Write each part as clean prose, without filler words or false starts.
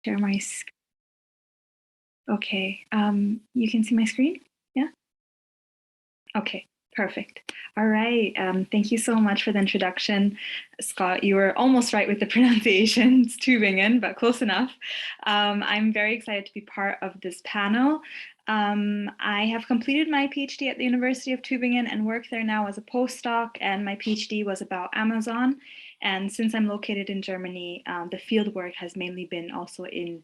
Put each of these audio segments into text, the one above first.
share my screen. Okay, you can see my screen? Yeah? Okay, perfect. All right, thank you so much for the introduction, Scott. You were almost right with the pronunciation. It's Tübingen, but close enough. I'm very excited to be part of this panel. I have completed my PhD at the University of Tübingen and work there now as a postdoc, and my PhD was about Amazon. And since I'm located in Germany, the field work has mainly been also in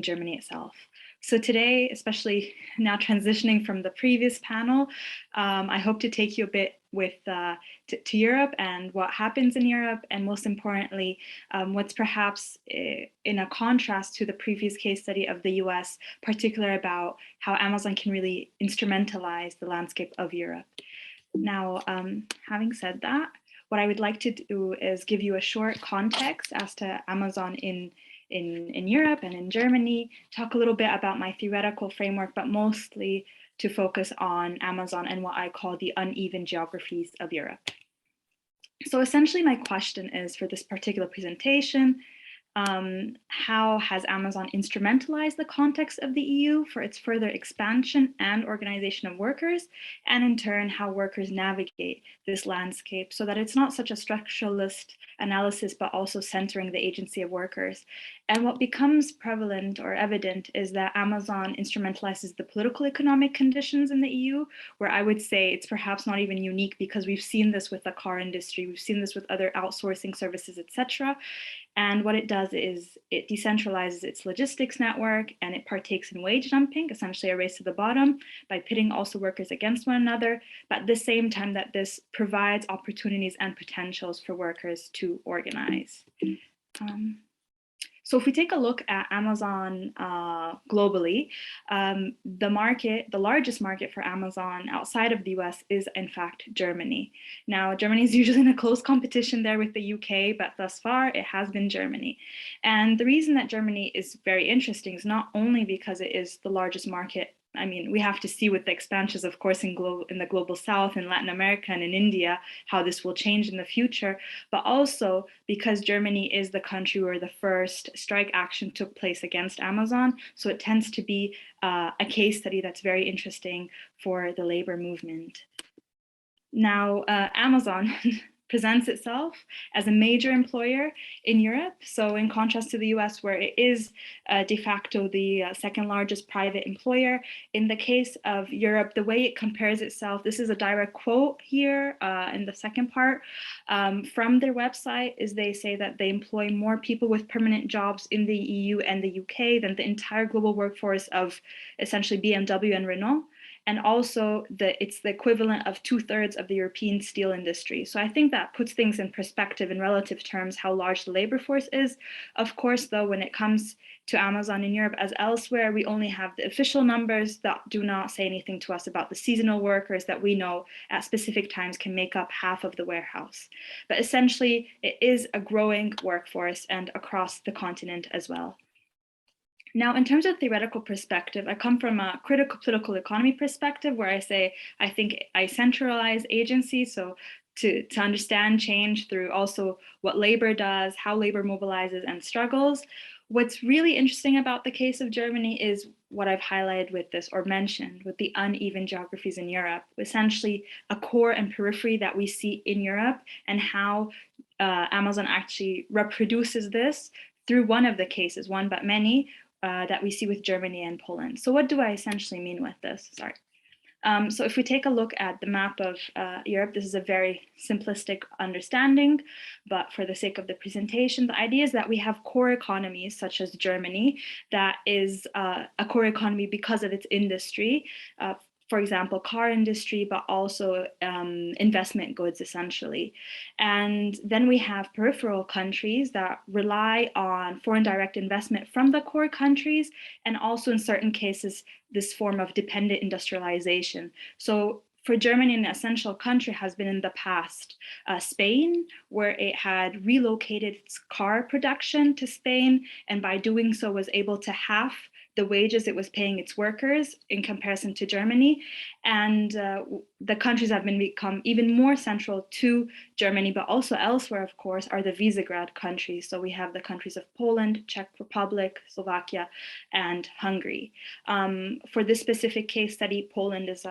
Germany itself. So today, especially now transitioning from the previous panel, I hope to take you a bit to Europe and what happens in Europe, and most importantly, what's perhaps in a contrast to the previous case study of the US, particular about how Amazon can really instrumentalize the landscape of Europe. Now, having said that, what I would like to do is give you a short context as to Amazon in Europe and in Germany, talk a little bit about my theoretical framework, but mostly to focus on Amazon and what I call the uneven geographies of Europe. So essentially my question is for this particular presentation, how has Amazon instrumentalized the context of the EU for its further expansion and organization of workers, and in turn, how workers navigate this landscape so that it's not such a structuralist analysis, but also centering the agency of workers. And what becomes prevalent or evident is that Amazon instrumentalizes the political economic conditions in the EU, where I would say it's perhaps not even unique because we've seen this with the car industry, we've seen this with other outsourcing services, etc. And what it does is it decentralizes its logistics network and it partakes in wage dumping, essentially a race to the bottom, by pitting also workers against one another, but at the same time that this provides opportunities and potentials for workers to organize. So if we take a look at Amazon globally, the largest market for Amazon outside of the US is in fact Germany. Now, Germany is usually in a close competition there with the UK, but thus far it has been Germany. And the reason that Germany is very interesting is not only because it is the largest market. I mean, we have to see with the expansions, of course, in the global South, in Latin America and in India, how this will change in the future, but also because Germany is the country where the first strike action took place against Amazon. So it tends to be a case study that's very interesting for the labor movement. Now, Amazon presents itself as a major employer in Europe. So in contrast to the US, where it is de facto the second largest private employer, in the case of Europe, the way it compares itself, this is a direct quote here in the second part from their website, is they say that they employ more people with permanent jobs in the EU and the UK than the entire global workforce of essentially BMW and Renault. And also it's the equivalent of 2/3 of the European steel industry. So I think that puts things in perspective in relative terms how large the labor force is. Of course, though, when it comes to Amazon in Europe as elsewhere, we only have the official numbers that do not say anything to us about the seasonal workers that we know at specific times can make up half of the warehouse. But essentially, it is a growing workforce and across the continent as well. Now, in terms of theoretical perspective, I come from a critical political economy perspective where I say, I think I centralize agency. So to understand change through also what labor does, how labor mobilizes and struggles. What's really interesting about the case of Germany is what I've highlighted with this or mentioned with the uneven geographies in Europe, essentially a core and periphery that we see in Europe and how Amazon actually reproduces this through one of the cases, one but many, that we see with Germany and Poland. So what do I essentially mean with this? Sorry. So if we take a look at the map of Europe, this is a very simplistic understanding, but for the sake of the presentation, the idea is that we have core economies such as Germany that is a core economy because of its industry. For example, car industry, but also investment goods, essentially. And then we have peripheral countries that rely on foreign direct investment from the core countries, and also in certain cases, this form of dependent industrialization. So for Germany, an essential country has been in the past Spain, where it had relocated its car production to Spain, and by doing so was able to half the wages it was paying its workers in comparison to Germany. And the countries have become even more central to Germany, but also elsewhere, of course, are the Visegrad countries. So we have the countries of Poland, Czech Republic, Slovakia, and Hungary. For this specific case study, Poland is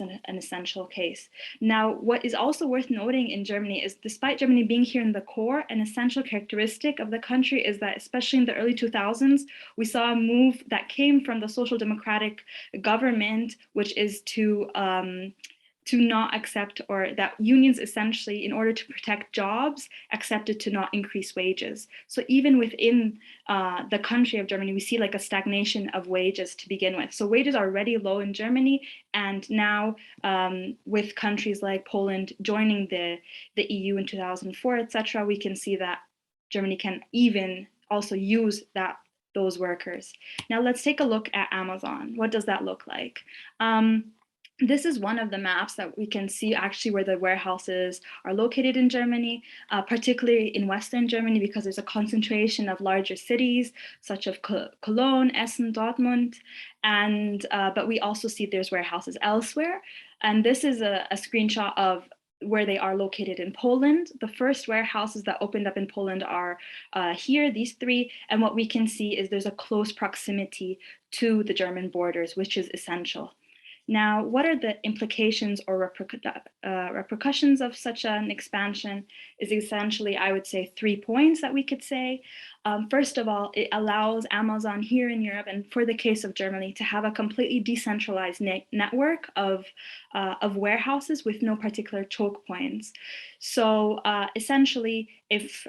an essential case. Now, what is also worth noting in Germany is, despite Germany being here in the core, an essential characteristic of the country is that, especially in the early 2000s, we saw a move that came from the social democratic government, which is to not accept, or that unions essentially, in order to protect jobs, accepted to not increase wages. So even within the country of Germany, we see like a stagnation of wages to begin with. So wages are already low in Germany, and now with countries like Poland joining the EU in 2004, etc., we can see that Germany can even also use those workers. Now let's take a look at Amazon. What does that look like? This is one of the maps that we can see actually where the warehouses are located in Germany, particularly in Western Germany, because there's a concentration of larger cities such as Cologne, Essen, Dortmund, and but we also see there's warehouses elsewhere. And this is a screenshot of where they are located in Poland. The first warehouses that opened up in Poland are here, these three. And what we can see is there's a close proximity to the German borders, which is essential. Now, what are the implications or repercussions of such an expansion is essentially, I would say, 3 points that we could say. First of all, it allows Amazon here in Europe, and for the case of Germany, to have a completely decentralized network of warehouses with no particular choke points. So essentially, if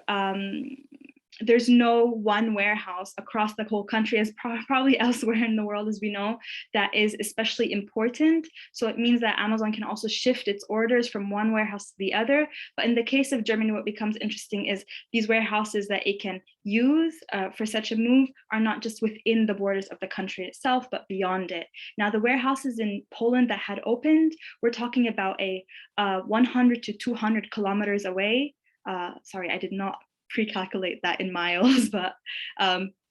there's no one warehouse across the whole country, as probably elsewhere in the world, as we know, that is especially important. So it means that Amazon can also shift its orders from one warehouse to the other. But in the case of Germany, what becomes interesting is these warehouses that it can use for such a move are not just within the borders of the country itself, but beyond it. Now, the warehouses in Poland that had opened, we're talking about a 100 to 200 kilometers away. Sorry, I did not pre-calculate that in miles, but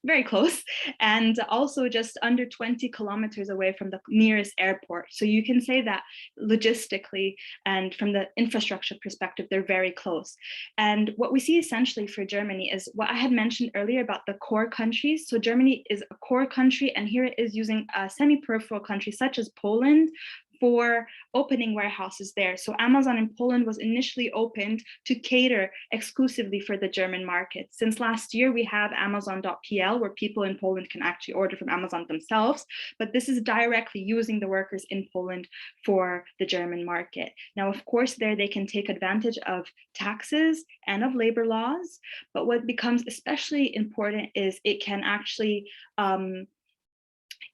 very close, and also just under 20 kilometers away from the nearest airport. So you can say that logistically and from the infrastructure perspective, they're very close. And what we see essentially for Germany is what I had mentioned earlier about the core countries. So Germany is a core country, and here it is using a semi-peripheral country such as Poland for opening warehouses there. So Amazon in Poland was initially opened to cater exclusively for the German market. Since last year, we have Amazon.pl, where people in Poland can actually order from Amazon themselves, but this is directly using the workers in Poland for the German market. Now, of course, there they can take advantage of taxes and of labor laws, but what becomes especially important is it can actually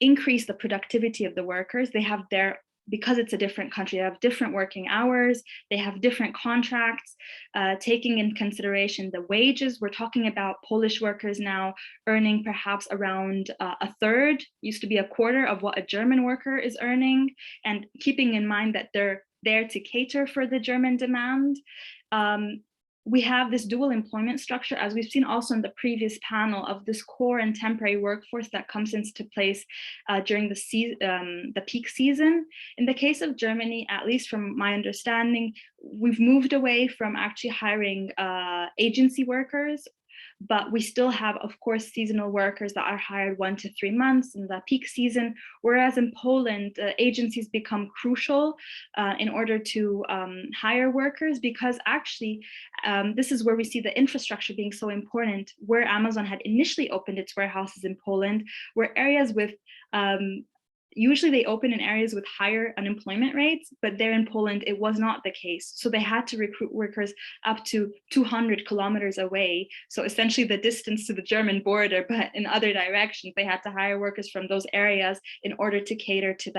increase the productivity of the workers. They have because it's a different country, they have different working hours, they have different contracts, taking in consideration the wages. We're talking about Polish workers now earning perhaps around a third, used to be a quarter of what a German worker is earning, and keeping in mind that they're there to cater for the German demand. We have this dual employment structure, as we've seen also in the previous panel, of this core and temporary workforce that comes into place during the peak season. In the case of Germany, at least from my understanding, we've moved away from actually hiring agency workers, but we still have, of course, seasonal workers that are hired 1 to 3 months in the peak season, whereas in Poland, agencies become crucial in order to hire workers, because actually this is where we see the infrastructure being so important. Where Amazon had initially opened its warehouses in Poland were areas with usually they open in areas with higher unemployment rates, but there in Poland, it was not the case. So they had to recruit workers up to 200 kilometers away. So essentially the distance to the German border, but in other directions, they had to hire workers from those areas in order to cater to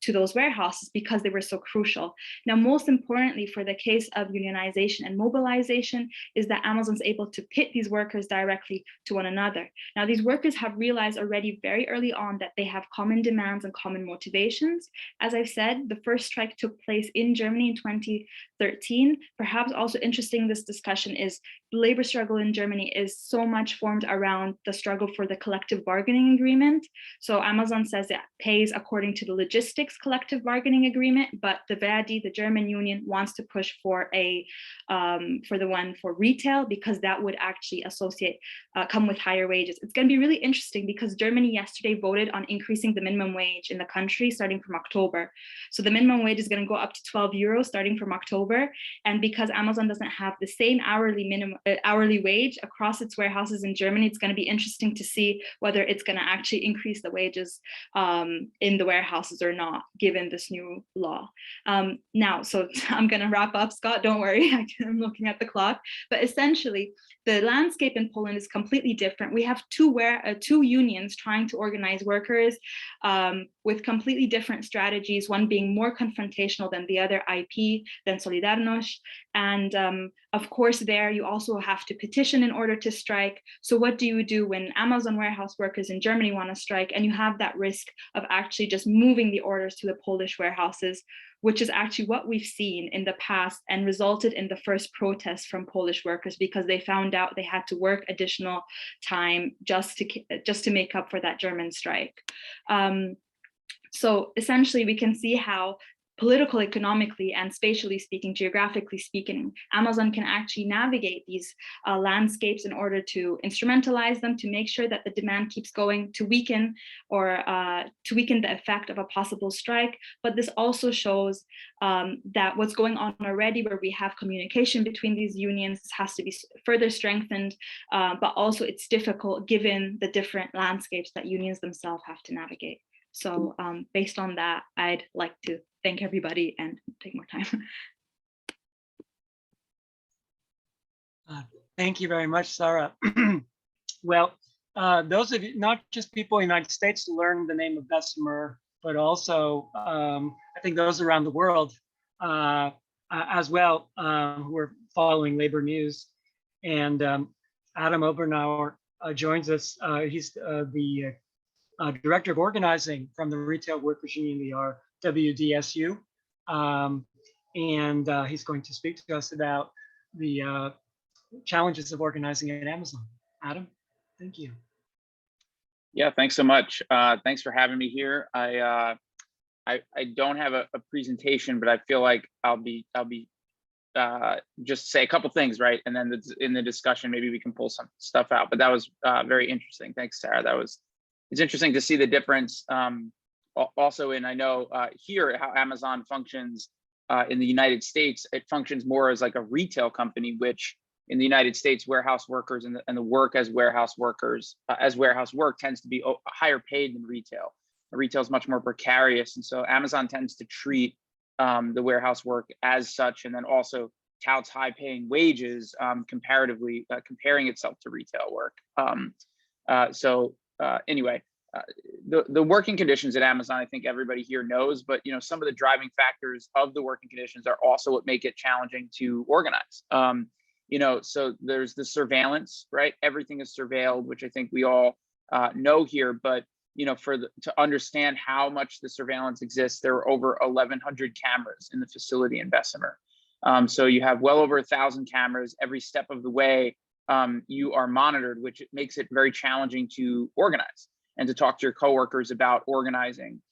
to those warehouses, because they were so crucial. Now, most importantly, for the case of unionization and mobilization, is that Amazon's able to pit these workers directly to one another. Now, these workers have realized already very early on that they have common common demands and common motivations. As I've said, the first strike took place in Germany in 2013. Perhaps also interesting in this discussion is the labor struggle in Germany is so much formed around the struggle for the collective bargaining agreement. So Amazon says it pays according to the logistics collective bargaining agreement, but the Verdi, the German union, wants to push for for the one for retail, because that would actually come with higher wages. It's going to be really interesting because Germany yesterday voted on increasing the minimum wage in the country starting from October. So the minimum wage is going to go up to 12 euros starting from October. And because Amazon doesn't have the same hourly wage across its warehouses in Germany, it's going to be interesting to see whether it's going to actually increase the wages in the warehouses or not, given this new law. Now, so I'm going to wrap up, Scott, don't worry, I'm looking at the clock. But essentially, the landscape in Poland is completely different. We have two unions trying to organize workers with completely different strategies, one being more confrontational than the other, IP, then Solidarność. And of course, there you also have to petition in order to strike. So what do you do when Amazon warehouse workers in Germany want to strike, and you have that risk of actually just moving the orders to the Polish warehouses, which is actually what we've seen in the past and resulted in the first protests from Polish workers, because they found out they had to work additional time just to make up for that German strike. So essentially, we can see how political, economically, and spatially speaking, geographically speaking, Amazon can actually navigate these landscapes in order to instrumentalize them, to make sure that the demand keeps going, to weaken the effect of a possible strike. But this also shows that what's going on already, where we have communication between these unions, has to be further strengthened, but also it's difficult given the different landscapes that unions themselves have to navigate. So based on that, I'd like to thank everybody and take more time. Thank you very much, Sarah. Well, those of you, not just people in the United States, learn the name of Bessemer, but also I think those around the world as well who are following labor news. And Adam Obernauer joins us. He's the Director of Organizing from the Retail Workers Union, the RWDSU. And he's going to speak to us about the challenges of organizing at Amazon. Adam, thank you. Yeah, thanks so much. Thanks for having me here. I don't have a presentation, but I feel like I'll be just say a couple things, right? And then in the discussion, maybe we can pull some stuff out. But that was very interesting. Thanks, Sarah. It's interesting to see the difference. Also, I know here how Amazon functions in the United States. It functions more as like a retail company, which in the United States, warehouse workers and the work as warehouse workers, as warehouse work tends to be higher paid than retail. Retail is much more precarious. And so Amazon tends to treat the warehouse work as such, and then also touts high paying wages comparatively, comparing itself to retail work. Anyway, the working conditions at Amazon, I think everybody here knows, but some of the driving factors of the working conditions are also what make it challenging to organize. So there's the surveillance, right? Everything is surveilled, which I think we all know here, but to understand how much the surveillance exists, there are over 1,100 cameras in the facility in Bessemer. So you have well over 1,000 cameras every step of the way. You are monitored, which makes it very challenging to organize and to talk to your coworkers about organizing,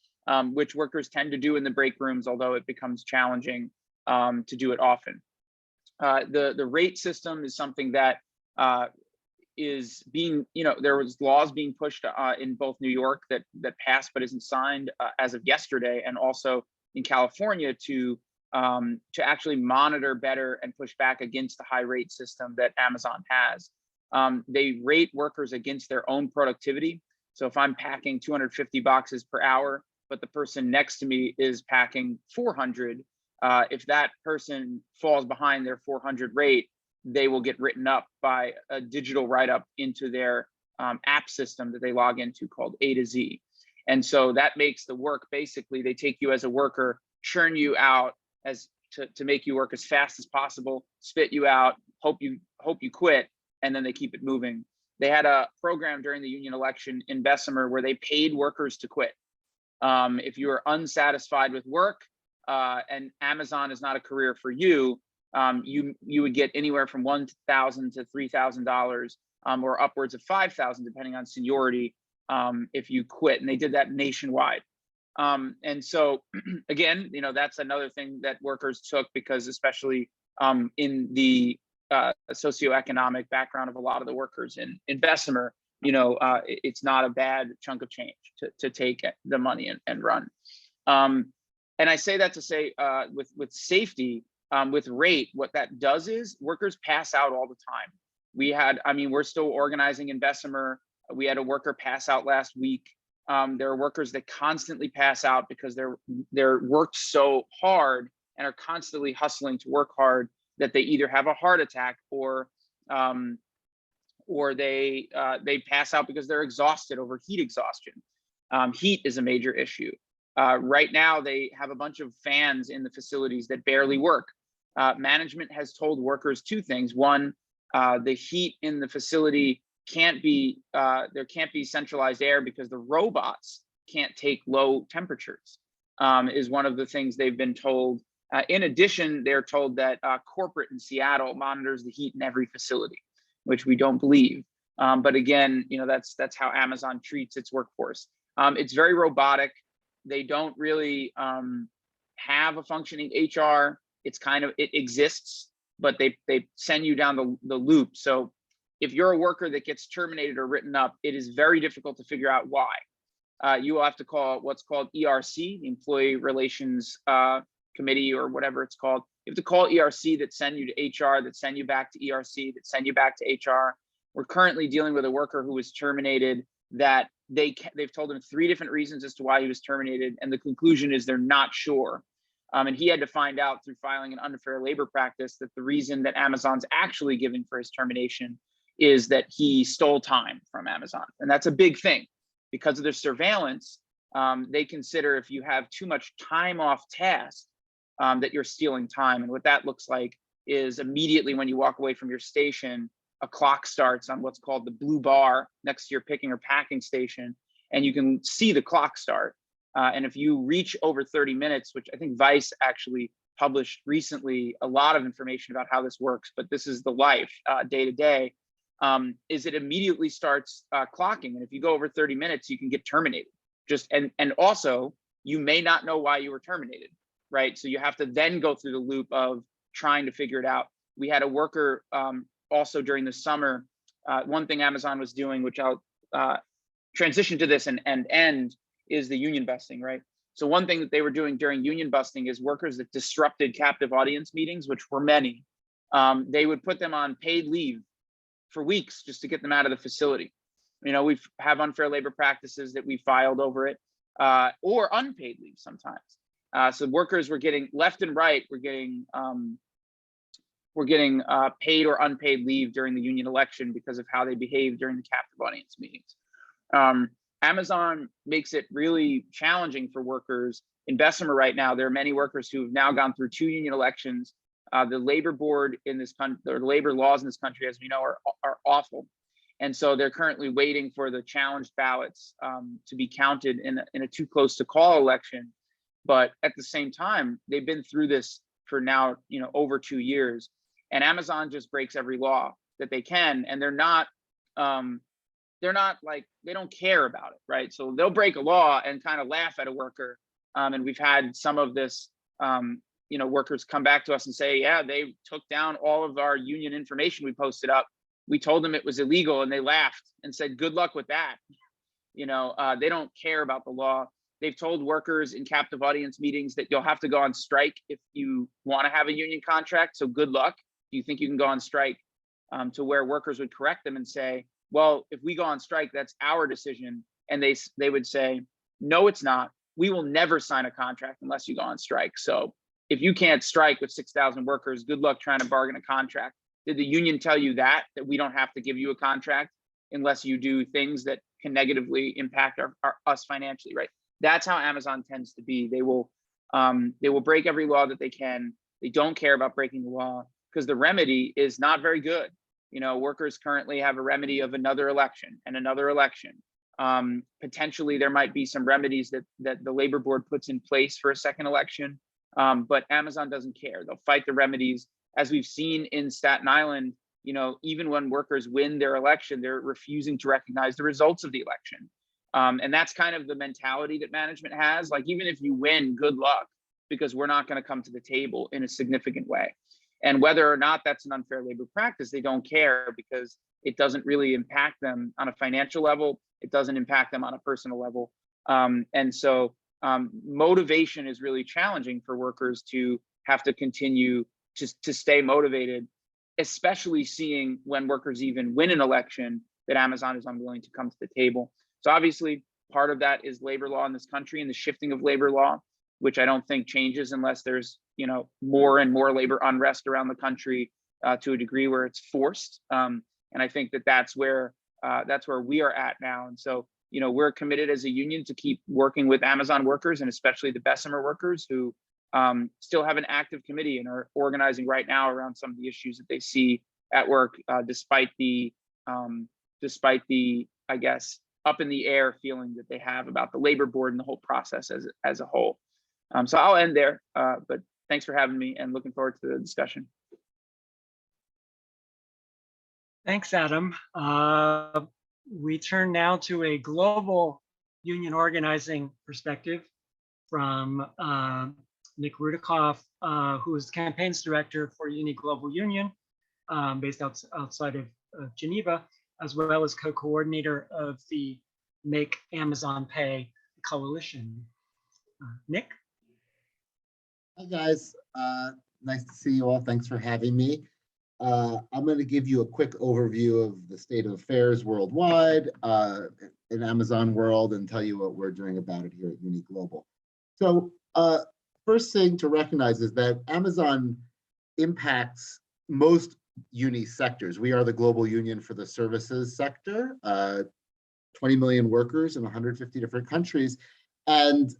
which workers tend to do in the break rooms, although it becomes challenging to do it often. The rate system is something that is being, there was laws being pushed in both New York that passed but isn't signed as of yesterday, and also in California to actually monitor better and push back against the high rate system that Amazon has. They rate workers against their own productivity. So if I'm packing 250 boxes per hour, but the person next to me is packing 400, if that person falls behind their 400 rate, they will get written up by a digital write-up into their app system that they log into called A to Z. And so that makes the work, basically, they take you as a worker, churn you out to make you work as fast as possible, spit you out, hope you quit, and then they keep it moving. They had a program during the union election in Bessemer where they paid workers to quit. If you are unsatisfied with work and Amazon is not a career for you, you would get anywhere from $1,000 to $3,000 or upwards of $5,000 depending on seniority if you quit. And they did that nationwide. And so again, that's another thing that workers took, because especially in the socioeconomic background of a lot of the workers in Bessemer, it's not a bad chunk of change to take the money and run. And I say that to say with safety, with rate, what that does is workers pass out all the time. We're still organizing in Bessemer. We had a worker pass out last week. There are workers that constantly pass out because they're worked so hard and are constantly hustling to work hard that they either have a heart attack or they pass out because they're exhausted over heat exhaustion. Heat is a major issue. Right now, they have a bunch of fans in the facilities that barely work. Management has told workers two things. One, the heat in the facility there can't be centralized air because the robots can't take low temperatures, is one of the things they've been told. In addition, they're told that corporate in Seattle monitors the heat in every facility, which we don't believe. But again, that's how Amazon treats its workforce. It's very robotic. They don't really have a functioning HR. It exists, but they send you down the loop. So if you're a worker that gets terminated or written up, it is very difficult to figure out why. You will have to call what's called ERC, the Employee Relations Committee, or whatever it's called. You have to call ERC, that send you to HR, that send you back to ERC, that send you back to HR. We're currently dealing with a worker who was terminated that they've told him 3 different reasons as to why he was terminated, and the conclusion is they're not sure. And he had to find out through filing an unfair labor practice that the reason that Amazon's actually giving for his termination is that he stole time from Amazon. And that's a big thing. Because of their surveillance, they consider if you have too much time off task, that you're stealing time. And what that looks like is immediately when you walk away from your station, a clock starts on what's called the blue bar next to your picking or packing station, and you can see the clock start. And if you reach over 30 minutes, which I think Vice actually published recently a lot of information about how this works, but this is the life day to day, is it immediately starts clocking. And if you go over 30 minutes, you can get terminated. And also, you may not know why you were terminated, right? So you have to then go through the loop of trying to figure it out. We had a worker also during the summer. One thing Amazon was doing, which I'll transition to this and end, is the union busting, right? So one thing that they were doing during union busting is workers that disrupted captive audience meetings, which were many, they would put them on paid leave for weeks just to get them out of the facility. We have unfair labor practices that we filed over it, or unpaid leave sometimes. So workers were getting left and right. We're getting paid or unpaid leave during the union election because of how they behaved during the captive audience meetings. Amazon makes it really challenging for workers in Bessemer right now. There are many workers who have now gone through 2 union elections. The labor board in this country, or labor laws in this country, as we know, are awful. And so they're currently waiting for the challenged ballots to be counted in a too close to call election. But at the same time, they've been through this for now, over 2 years. And Amazon just breaks every law that they can. And they're not like, they don't care about it, right? So they'll break a law and kind of laugh at a worker. And we've had some of this, workers come back to us and say, yeah, they took down all of our union information we posted up. We told them it was illegal and they laughed and said, good luck with that. They don't care about the law. They've told workers in captive audience meetings that you'll have to go on strike if you want to have a union contract. So good luck. Do you think you can go on strike? To where workers would correct them and say, well, if we go on strike, that's our decision. And they would say, no, it's not. We will never sign a contract unless you go on strike. So if you can't strike with 6,000 workers, good luck trying to bargain a contract. Did the union tell you that we don't have to give you a contract unless you do things that can negatively impact us financially, right? That's how Amazon tends to be. They will break every law that they can. They don't care about breaking the law because the remedy is not very good. Workers currently have a remedy of another election and another election. Potentially, there might be some remedies that the labor board puts in place for a second election, but Amazon doesn't care. They'll fight the remedies, as we've seen in Staten Island. Even when workers win their election, they're refusing to recognize the results of the election, and that's kind of the mentality that management has. Like, even if you win, good luck, because we're not going to come to the table in a significant way. And whether or not that's an unfair labor practice, they don't care, because it doesn't really impact them on a financial level. It doesn't impact them on a personal level. And so motivation is really challenging for workers to have to continue to stay motivated, especially seeing when workers even win an election that Amazon is unwilling to come to the table. So obviously, part of that is labor law in this country and the shifting of labor law, which I don't think changes unless there's more and more labor unrest around the country to a degree where it's forced. And I think that's where we are at now. And so we're committed as a union to keep working with Amazon workers, and especially the Bessemer workers, who still have an active committee and are organizing right now around some of the issues that they see at work, despite the I guess up in the air feeling that they have about the labor board and the whole process as a whole. So I'll end there, but thanks for having me, and looking forward to the discussion. Thanks, Adam. We turn now to a global union organizing perspective from Nick Rudikoff, who is campaigns director for Uni Global Union, based outside of Geneva, as well as co-coordinator of the Make Amazon Pay coalition. Nick? Hi guys, nice to see you all. Thanks for having me. I'm going to give you a quick overview of the state of affairs worldwide in Amazon world, and tell you what we're doing about it here at Uni Global. So first thing to recognize is that Amazon impacts most uni sectors. We are the global union for the services sector, 20 million workers in 150 different countries. And,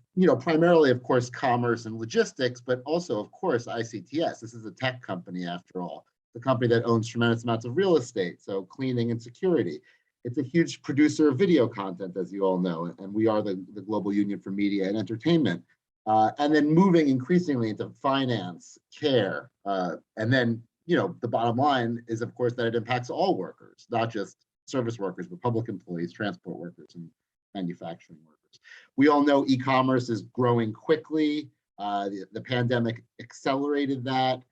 primarily, of course, commerce and logistics, but also, of course, ICTS. This is a tech company, after all, the company that owns tremendous amounts of real estate, so cleaning and security. It's a huge producer of video content, as you all know, and we are the global union for media and entertainment. And then moving increasingly into finance, care, and then, the bottom line is, of course, that it impacts all workers, not just service workers, but public employees, transport workers, and manufacturing workers. We all know e-commerce is growing quickly. The pandemic accelerated that.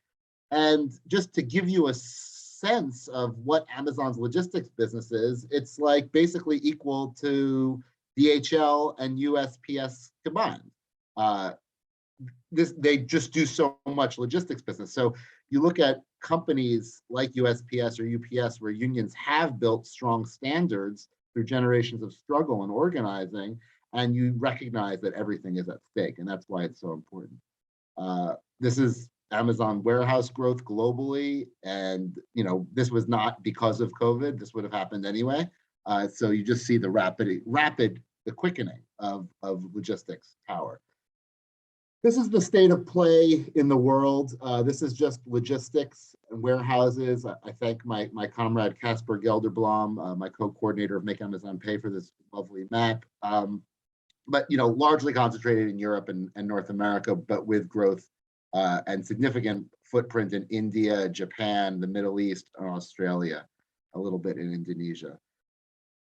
And just to give you a sense of what Amazon's logistics business is, it's like basically equal to DHL and USPS combined. They just do so much logistics business. So you look at companies like USPS or UPS, where unions have built strong standards through generations of struggle and organizing, and you recognize that everything is at stake, and that's why it's so important. This is Amazon warehouse growth globally, and this was not because of COVID. This would have happened anyway. So you just see the the quickening of logistics power. This is the state of play in the world. This is just logistics and warehouses. I thank my comrade Casper Gelderblom, my co-coordinator of Make Amazon Pay, for this lovely map. But largely concentrated in Europe and North America, but with growth and significant footprint in India, Japan, the Middle East, and Australia, a little bit in Indonesia.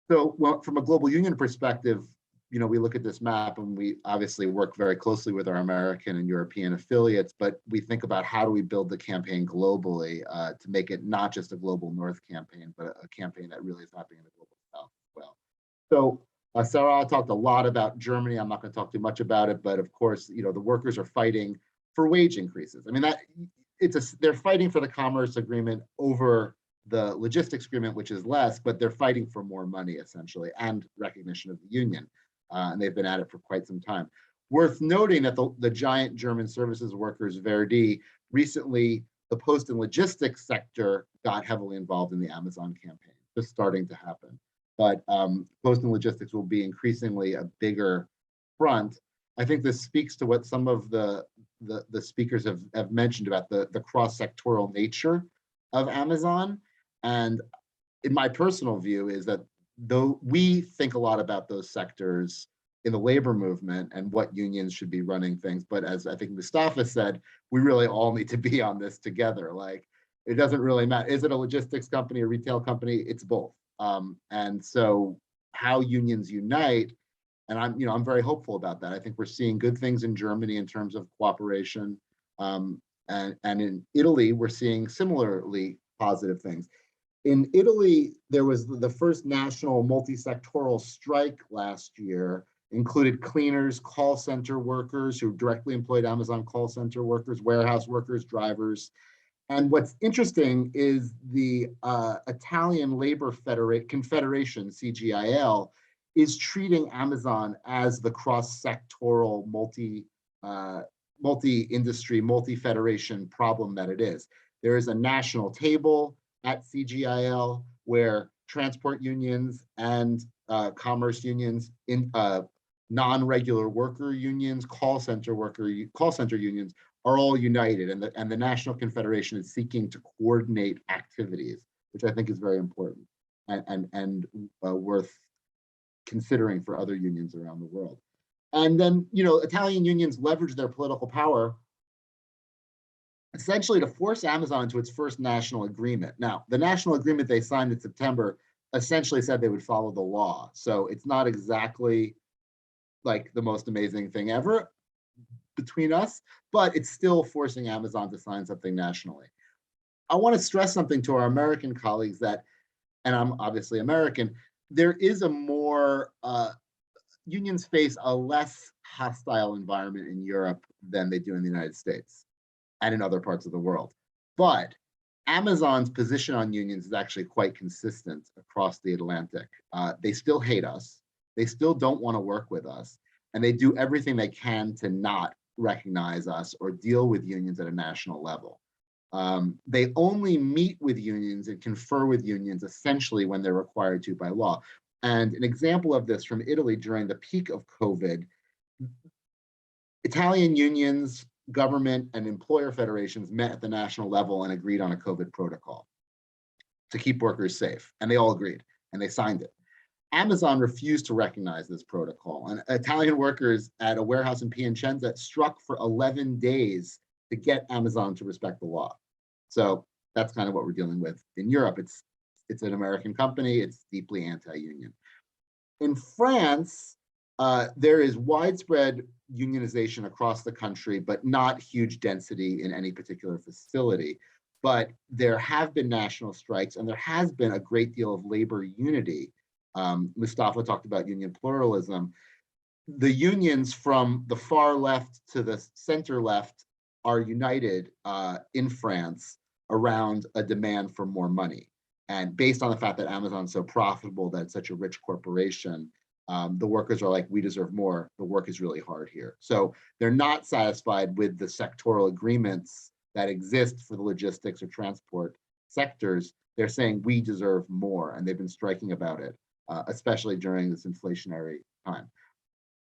So, from a global union perspective, we look at this map, and we obviously work very closely with our American and European affiliates, but we think about how do we build the campaign globally to make it not just a global North campaign, but a campaign that really is happening in the global South as well. So Sarah talked a lot about Germany. I'm not going to talk too much about it, but of course, the workers are fighting for wage increases. I mean, they're fighting for the commerce agreement over the logistics agreement, which is less, but they're fighting for more money essentially, and recognition of the union. And they've been at it for quite some time. Worth noting that the giant German services workers, Verdi, recently, the post and logistics sector got heavily involved in the Amazon campaign, just starting to happen. But post and logistics will be increasingly a bigger front. I think this speaks to what some of the speakers have mentioned about the cross-sectoral nature of Amazon. And in my personal view is that though we think a lot about those sectors in the labor movement and what unions should be running things. But as I think Mustafa said, we really all need to be on this together. Like, it doesn't really matter. Is it a logistics company, a retail company? It's both. And so how unions unite, and I'm very hopeful about that. I think we're seeing good things in Germany in terms of cooperation. And in Italy, we're seeing similarly positive things. In Italy, there was the first national multi-sectoral strike last year, included cleaners, call center workers who directly employed Amazon call center workers, warehouse workers, drivers. And what's interesting is the Italian Labor Confederation, CGIL, is treating Amazon as the cross-sectoral multi-industry, multi-federation problem that it is. There is a national table at CGIL where transport unions and commerce unions, non-regular worker unions, call center unions are all united, and the National Confederation is seeking to coordinate activities, which I think is very important and worth considering for other unions around the world. And then, Italian unions leverage their political power essentially to force Amazon to its first national agreement. Now, the national agreement they signed in September essentially said they would follow the law. So it's not exactly like the most amazing thing ever between us, but it's still forcing Amazon to sign something nationally. I want to stress something to our American colleagues that, and I'm obviously American, there is a more, unions face a less hostile environment in Europe than they do in the United States and in other parts of the world. But Amazon's position on unions is actually quite consistent across the Atlantic. They still hate us. They still don't want to work with us. And they do everything they can to not recognize us or deal with unions at a national level. They only meet with unions and confer with unions essentially when they're required to by law. And an example of this from Italy during the peak of COVID, Italian unions, government, and employer federations met at the national level and agreed on a COVID protocol to keep workers safe. And they all agreed and they signed it. Amazon refused to recognize this protocol, and Italian workers at a warehouse in Piacenza struck for 11 days to get Amazon to respect the law. So that's kind of what we're dealing with in Europe. It's an American company. It's deeply anti-union. In France, there is widespread unionization across the country, but not huge density in any particular facility. But there have been national strikes, and there has been a great deal of labor unity. Mustafa talked about union pluralism. The unions from the far left to the center left are united in France around a demand for more money. And based on the fact that Amazon's so profitable, that it's such a rich corporation, the workers are like, we deserve more. The work is really hard here. So they're not satisfied with the sectoral agreements that exist for the logistics or transport sectors. They're saying we deserve more, and they've been striking about it, especially during this inflationary time.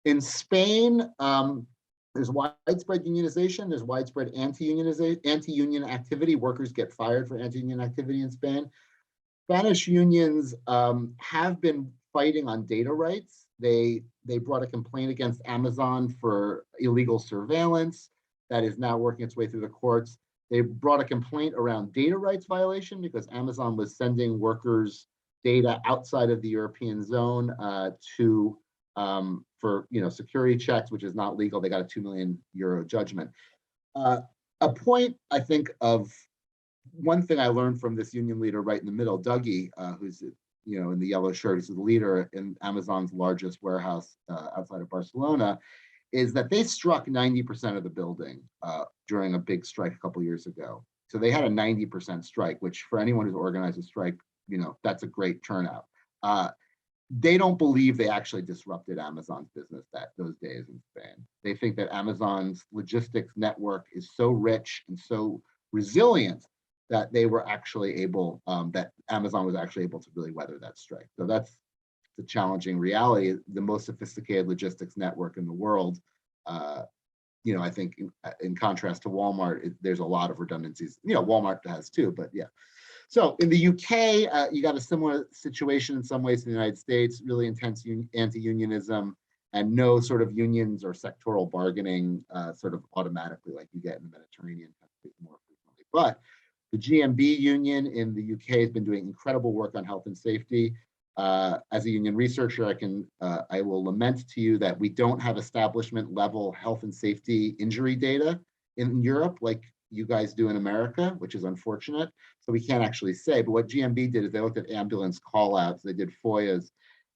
In Spain, there's widespread unionization. There's widespread anti-union activity. Workers get fired for anti-union activity in Spain. Spanish unions have been fighting on data rights. They brought a complaint against Amazon for illegal surveillance that is now working its way through the courts. They brought a complaint around data rights violation because Amazon was sending workers data outside of the European zone for security checks, which is not legal. They got a €2 million judgment. A point, I think, of one thing I learned from this union leader right in the middle, Dougie, who's in the yellow shirt, he's the leader in Amazon's largest warehouse outside of Barcelona, is that they struck 90% of the building during a big strike a couple years ago. So they had a 90% strike, which for anyone who's organized a strike, that's a great turnout. They don't believe they actually disrupted Amazon's business those days in Spain. They think that Amazon's logistics network is so rich and so resilient that they were actually able, that Amazon was actually able to really weather that strike. So that's the challenging reality. The most sophisticated logistics network in the world, I think in contrast to Walmart, there's a lot of redundancies. Walmart has too, but yeah. So in the UK, you got a similar situation in some ways to the United States, really intense anti-unionism and no sort of unions or sectoral bargaining sort of automatically like you get in the Mediterranean countries more frequently. But the GMB union in the UK has been doing incredible work on health and safety. As a union researcher, I will lament to you that we don't have establishment level health and safety injury data in Europe like you guys do in America, which is unfortunate. So we can't actually say, but what GMB did is they looked at ambulance call outs, they did FOIAs,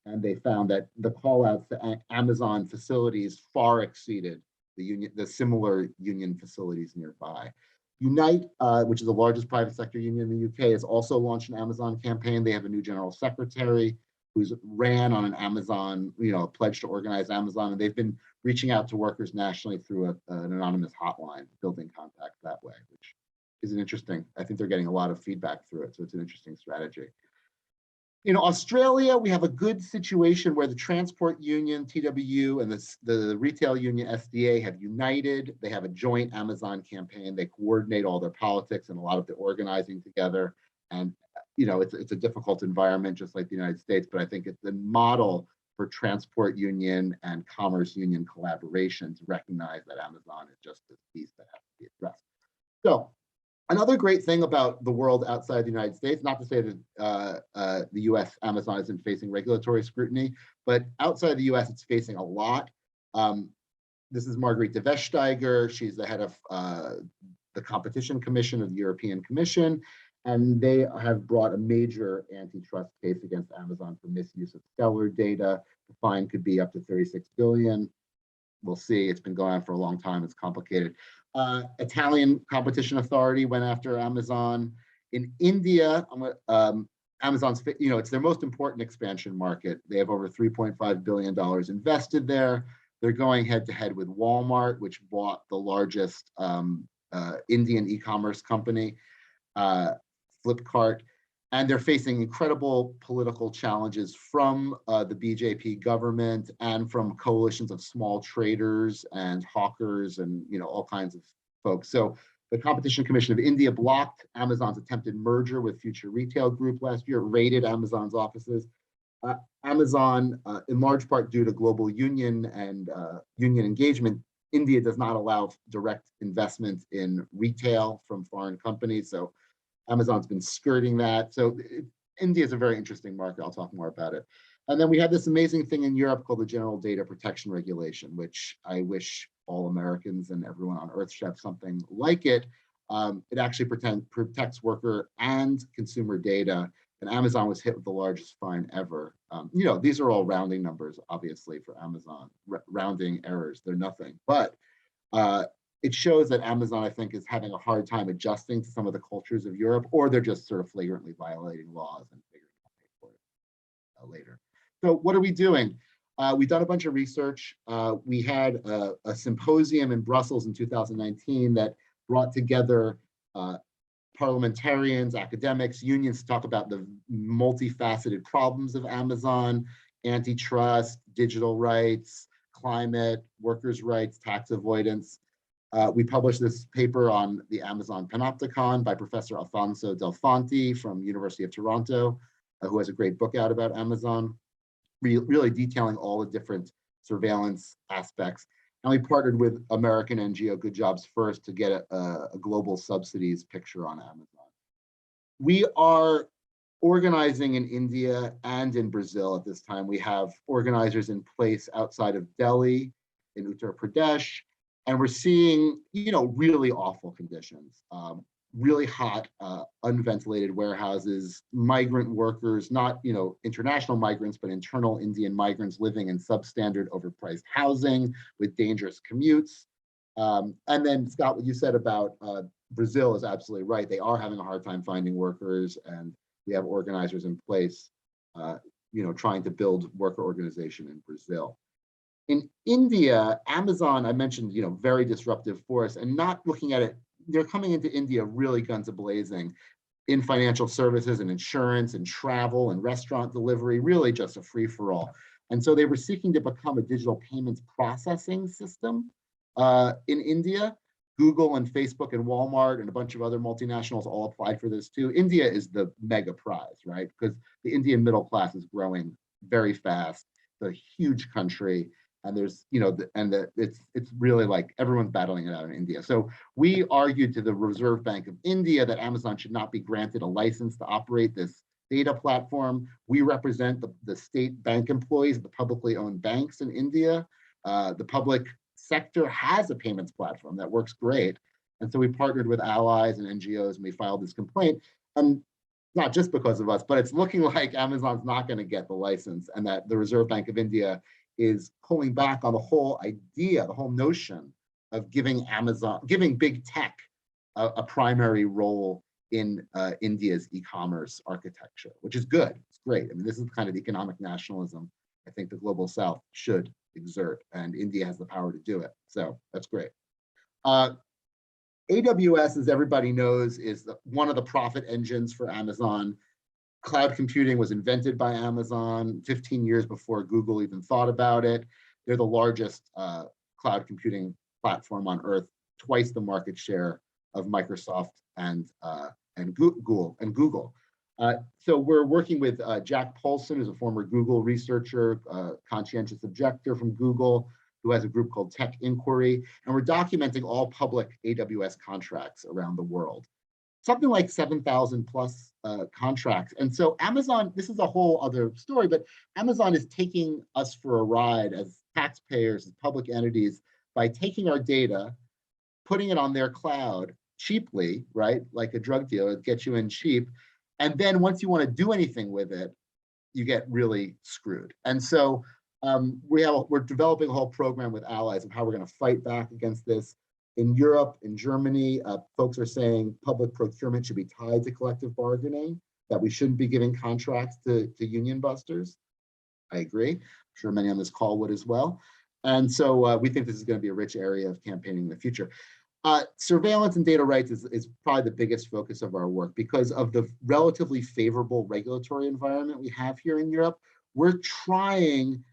and they found that the call outs to Amazon facilities far exceeded the similar union facilities nearby. Unite, which is the largest private sector union in the UK, has also launched an Amazon campaign. They have a new general secretary who's ran on an Amazon, a pledge to organize Amazon, and they've been reaching out to workers nationally through an anonymous hotline, building contact that way, which is an interesting, I think they're getting a lot of feedback through it, so it's an interesting strategy. In Australia, we have a good situation where the transport union, TWU, and the retail union, SDA, have united. They have a joint Amazon campaign. They coordinate all their politics and a lot of the organizing together. And it's a difficult environment, just like the United States, but I think it's a model for transport union and commerce union collaboration to recognize that Amazon is just this piece that has to be addressed. So another great thing about the world outside the United States, not to say that the US Amazon isn't facing regulatory scrutiny, but outside the US, it's facing a lot. This is Margrethe Vestager. She's the head of the Competition Commission of the European Commission, and they have brought a major antitrust case against Amazon for misuse of seller data. The fine could be up to 36 billion. We'll see. It's been going on for a long time. It's complicated. Italian Competition Authority went after Amazon. In India, Amazon's, it's their most important expansion market. They have over $3.5 billion invested there. They're going head to head with Walmart, which bought the largest Indian e-commerce company, Flipkart. And they're facing incredible political challenges from the BJP government and from coalitions of small traders and hawkers and all kinds of folks. So the Competition Commission of India blocked Amazon's attempted merger with Future Retail Group last year, raided Amazon's offices. Amazon, in large part due to global union and union engagement, India does not allow direct investment in retail from foreign companies. So Amazon's been skirting that. So India is a very interesting market. I'll talk more about it. And then we have this amazing thing in Europe called the General Data Protection Regulation, which I wish all Americans and everyone on Earth should have something like it. It actually protects worker and consumer data. And Amazon was hit with the largest fine ever. These are all rounding numbers, obviously, for Amazon. Rounding errors, they're nothing. But it shows that Amazon, I think, is having a hard time adjusting to some of the cultures of Europe, or they're just sort of flagrantly violating laws and figuring out how to pay for it later. So what are we doing? We've done a bunch of research. We had a symposium in Brussels in 2019 that brought together parliamentarians, academics, unions to talk about the multifaceted problems of Amazon, antitrust, digital rights, climate, workers' rights, tax avoidance. We published this paper on the Amazon Panopticon by Professor Alfonso Del Fonte from University of Toronto, who has a great book out about Amazon, really detailing all the different surveillance aspects. And we partnered with American NGO Good Jobs First to get a global subsidies picture on Amazon. We are organizing in India and in Brazil at this time. We have organizers in place outside of Delhi, in Uttar Pradesh, and we're seeing, really awful conditions, really hot, unventilated warehouses, migrant workers, not, international migrants, but internal Indian migrants living in substandard, overpriced housing with dangerous commutes. And then, Scott, what you said about Brazil is absolutely right. They are having a hard time finding workers, and we have organizers in place, trying to build worker organization in Brazil. In India, Amazon, I mentioned, very disruptive force, and not looking at it, they're coming into India really guns a-blazing in financial services and insurance and travel and restaurant delivery, really just a free-for-all. And so they were seeking to become a digital payments processing system in India, Google and Facebook and Walmart and a bunch of other multinationals all applied for this too. India is the mega prize, right? Because the Indian middle class is growing very fast. It's a huge country, and there's, it's really like everyone's battling it out in India. So we argued to the Reserve Bank of India that Amazon should not be granted a license to operate this data platform. We represent the state bank employees of the publicly owned banks in India. The public sector has a payments platform that works great. And so we partnered with allies and NGOs and we filed this complaint. And not just because of us, but it's looking like Amazon's not going to get the license, and that the Reserve Bank of India is pulling back on the whole idea, the whole notion of giving big tech a primary role in India's e-commerce architecture, which is good. It's great. I mean, this is the kind of economic nationalism I think the global South should exert, and India has the power to do it. So that's great. AWS, as everybody knows, is one of the profit engines for Amazon. Cloud computing was invented by Amazon 15 years before Google even thought about it. They're the largest cloud computing platform on earth, twice the market share of Microsoft and Google. So we're working with Jack Paulson, who's a former Google researcher, conscientious objector from Google, who has a group called Tech Inquiry, and we're documenting all public AWS contracts around the world. Something like 7,000 plus contracts. And so Amazon, this is a whole other story, but Amazon is taking us for a ride as taxpayers, as public entities, by taking our data, putting it on their cloud cheaply, right? Like a drug dealer, it gets you in cheap. And then once you want to do anything with it, you get really screwed. And so we're developing a whole program with allies of how we're going to fight back against this. In Europe, in Germany, folks are saying public procurement should be tied to collective bargaining, that we shouldn't be giving contracts to union busters. I agree. I'm sure many on this call would as well. And so we think this is going to be a rich area of campaigning in the future. Surveillance and data rights is probably the biggest focus of our work because of the relatively favorable regulatory environment we have here in Europe. We're trying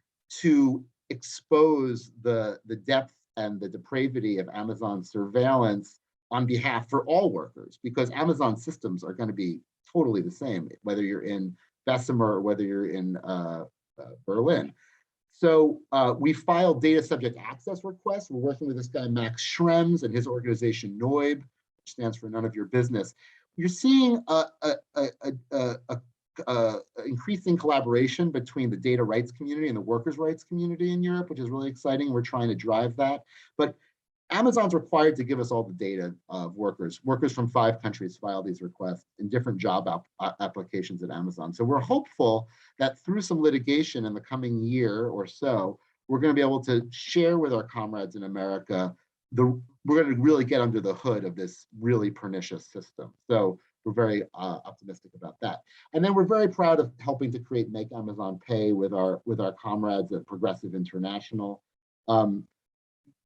to expose the depth and the depravity of Amazon surveillance on behalf for all workers, because Amazon systems are going to be totally the same, whether you're in Bessemer or whether you're in Berlin. So we filed data subject access requests. We're working with this guy, Max Schrems, and his organization, NOIB, which stands for None of Your Business. You're seeing increasing collaboration between the data rights community and the workers' rights community in Europe, which is really exciting. We're trying to drive that. But Amazon's required to give us all the data of workers. Workers from 5 countries file these requests in different job applications at Amazon. So we're hopeful that through some litigation in the coming year or so, we're going to be able to share with our comrades in America, we're going to really get under the hood of this really pernicious system. So we're very optimistic about that. And then we're very proud of helping to create Make Amazon Pay with our comrades at Progressive International.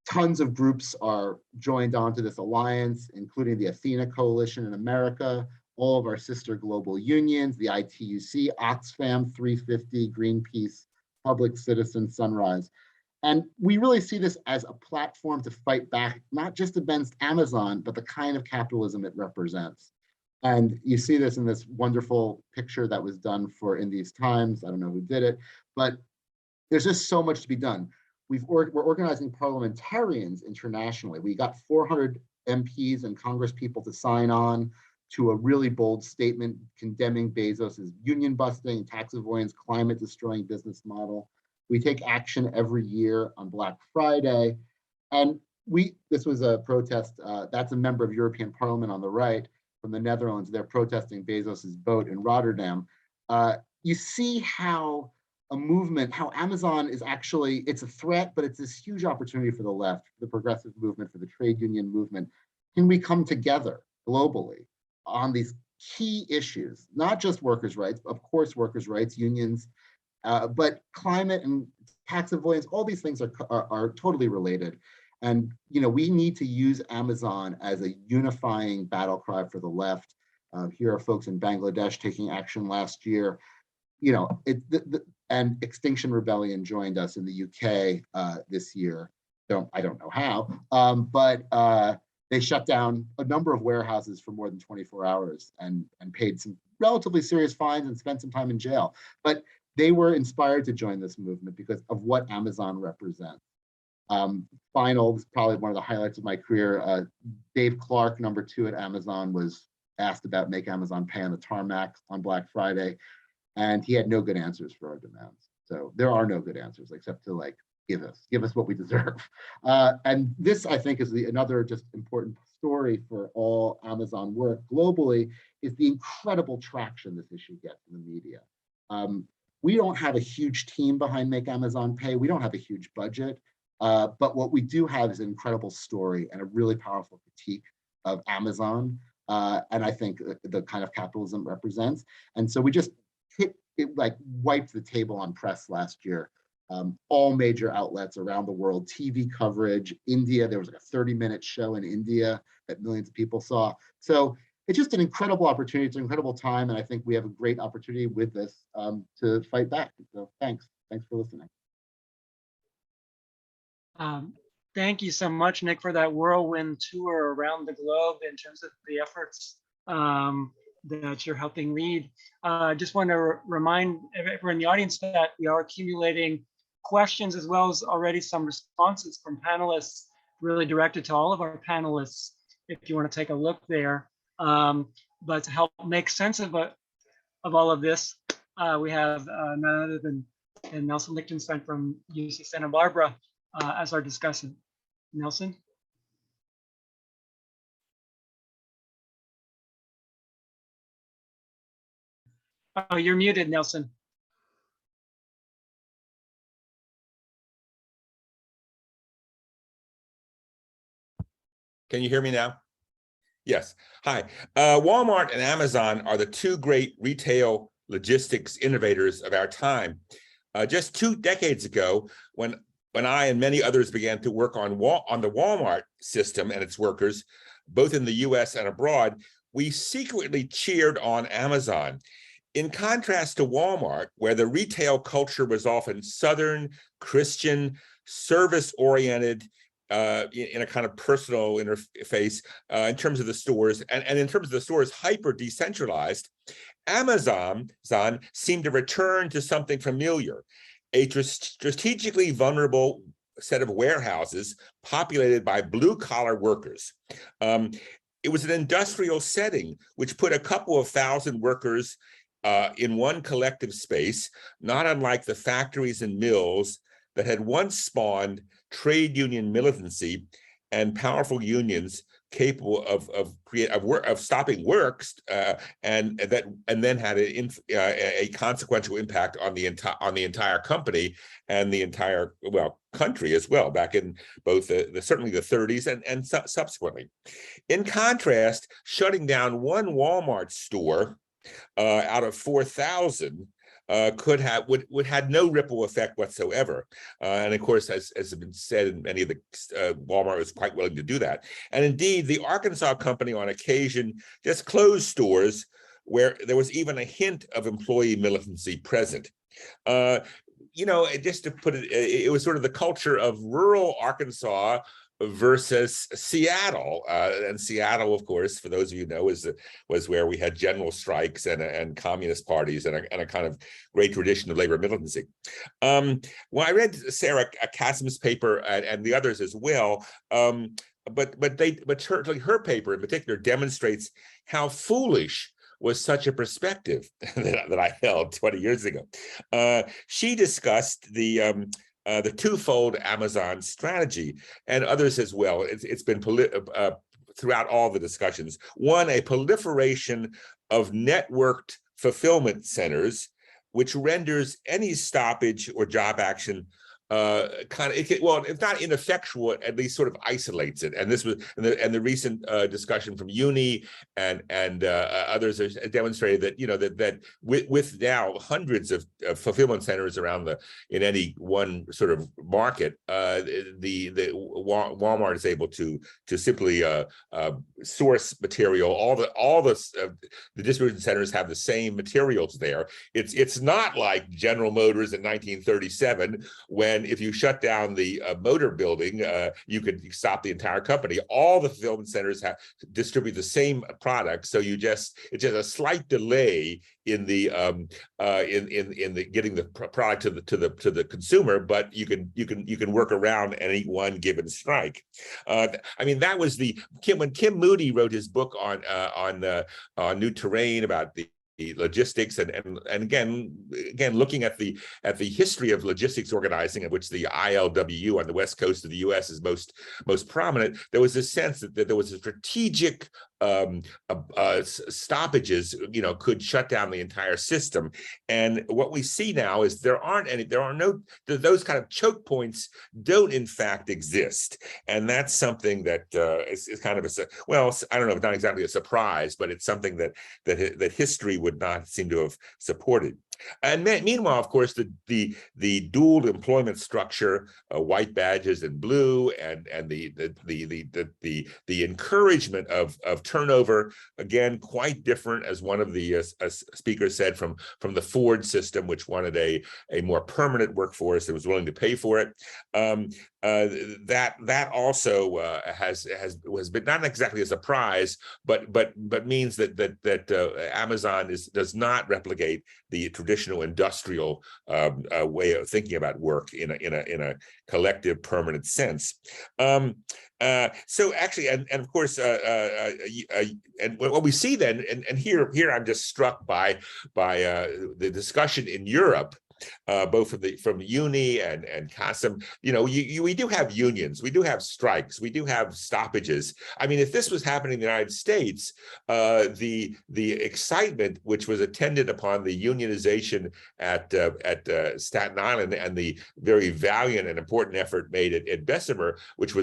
Tons of groups are joined onto this alliance, including the Athena Coalition in America, all of our sister global unions, the ITUC, Oxfam 350, Greenpeace, Public Citizen, Sunrise. And we really see this as a platform to fight back, not just against Amazon, but the kind of capitalism it represents. And you see this in this wonderful picture that was done for In These Times. I don't know who did it, but there's just so much to be done. We're organizing parliamentarians internationally. We got 400 MPs and Congress people to sign on to a really bold statement condemning Bezos's union busting, tax avoidance, climate destroying business model. We take action every year on Black Friday. And this was a protest, that's a member of European Parliament on the right from the Netherlands. They're protesting Bezos's boat in Rotterdam. You see how a movement, how Amazon is actually, it's a threat, but it's this huge opportunity for the left, the progressive movement, for the trade union movement. Can we come together globally on these key issues, not just workers' rights, of course, workers' rights, unions, but climate and tax avoidance, all these things are totally related. And we need to use Amazon as a unifying battle cry for the left. Here are folks in Bangladesh taking action last year. And Extinction Rebellion joined us in the UK this year. I don't know how, but they shut down a number of warehouses for more than 24 hours and paid some relatively serious fines and spent some time in jail. But they were inspired to join this movement because of what Amazon represents. Final, probably one of the highlights of my career, Dave Clark, #2 at Amazon, was asked about make Amazon pay on the tarmac on Black Friday, and he had no good answers for our demands. So there are no good answers except to like, give us what we deserve. And this, I think, is another just important story for all Amazon work globally, is the incredible traction this issue gets in the media. We don't have a huge team behind Make Amazon Pay. We don't have a huge budget. But what we do have is an incredible story and a really powerful critique of Amazon, and I think the kind of capitalism it represents. And so we just like wiped the table on press last year. All major outlets around the world, TV coverage, India, there was like a 30-minute show in India that millions of people saw. So it's just an incredible opportunity. It's an incredible time. And I think we have a great opportunity with this to fight back. So thanks for listening. Thank you so much, Nick, for that whirlwind tour around the globe in terms of the efforts that you're helping lead. I just want to remind everyone in the audience that we are accumulating questions as well as already some responses from panelists, really directed to all of our panelists, if you want to take a look there. But to help make sense of all of this, we have none other than Nelson Lichtenstein from UC Santa Barbara as our discussant. Nelson? Oh, you're muted, Nelson. Can you hear me now? Yes. Hi. Walmart and Amazon are the two great retail logistics innovators of our time. Just 2 decades ago, when I and many others began to work on the Walmart system and its workers, both in the US and abroad, we secretly cheered on Amazon. In contrast to Walmart, where the retail culture was often Southern, Christian, service-oriented, in a kind of personal interface in terms of the stores, and in terms of the stores, hyper decentralized, Amazon seemed to return to something familiar, a strategically vulnerable set of warehouses populated by blue-collar workers. It was an industrial setting which put a couple of thousand workers in one collective space, not unlike the factories and mills that had once spawned trade union militancy and powerful unions capable of stopping works, and then had a consequential impact on the entire company and the entire country as well, back in both certainly the 30s and subsequently. In contrast, shutting down one Walmart store out of 4,000 would had no ripple effect whatsoever, and of course, as has been said, many of the Walmart was quite willing to do that. And indeed, the Arkansas company on occasion just closed stores where there was even a hint of employee militancy present. Just to put it, it was sort of the culture of rural Arkansas versus Seattle, and Seattle, of course, for those of you who know, was where we had general strikes and communist parties and a kind of great tradition of labor militancy. Well, I read Sarah Kasim's paper and the others as well, but certainly her paper in particular demonstrates how foolish was such a perspective that I held 20 years ago. She discussed the twofold Amazon strategy, and others as well. It's been throughout all the discussions. One, a proliferation of networked fulfillment centers, which renders any stoppage or job action it's not ineffectual, at least sort of isolates it. And this was the recent discussion from Uni and others have demonstrated that that with now hundreds of fulfillment centers around in any one sort of market, the Walmart is able to simply source material. All the distribution centers have the same materials there. It's not like General Motors in 1937, when if you shut down the motor building, you could stop the entire company. All the fulfillment centers distribute the same product, so it's just a slight delay in the getting the product to the consumer, but you can work around any one given strike. I mean, that was when Kim Moody wrote his book on New Terrain about the logistics, and again looking at the history of logistics organizing, of which the ILWU on the west coast of the U.S. is most prominent. There was a sense that there was a strategic stoppages, could shut down the entire system. And what we see now is those kind of choke points don't in fact exist. And that's something that is kind of I don't know, not exactly a surprise, but it's something that history would not seem to have supported. And meanwhile, of course, the dual employment structure, white badges and blue, and the encouragement of turnover, again, quite different, as one of the speakers said, from the Ford system, which wanted a more permanent workforce and was willing to pay for it. That also has been not exactly a surprise, but means that Amazon does not replicate the traditional industrial way of thinking about work in a collective, permanent sense. So actually, and of course, and what we see then, and here I'm just struck by the discussion in Europe, both from Uni and CASM. We do have unions, we do have strikes, we do have stoppages. I mean, if this was happening in the United States, the excitement which was attendant upon the unionization at Staten Island, and the very valiant and important effort made at Bessemer, which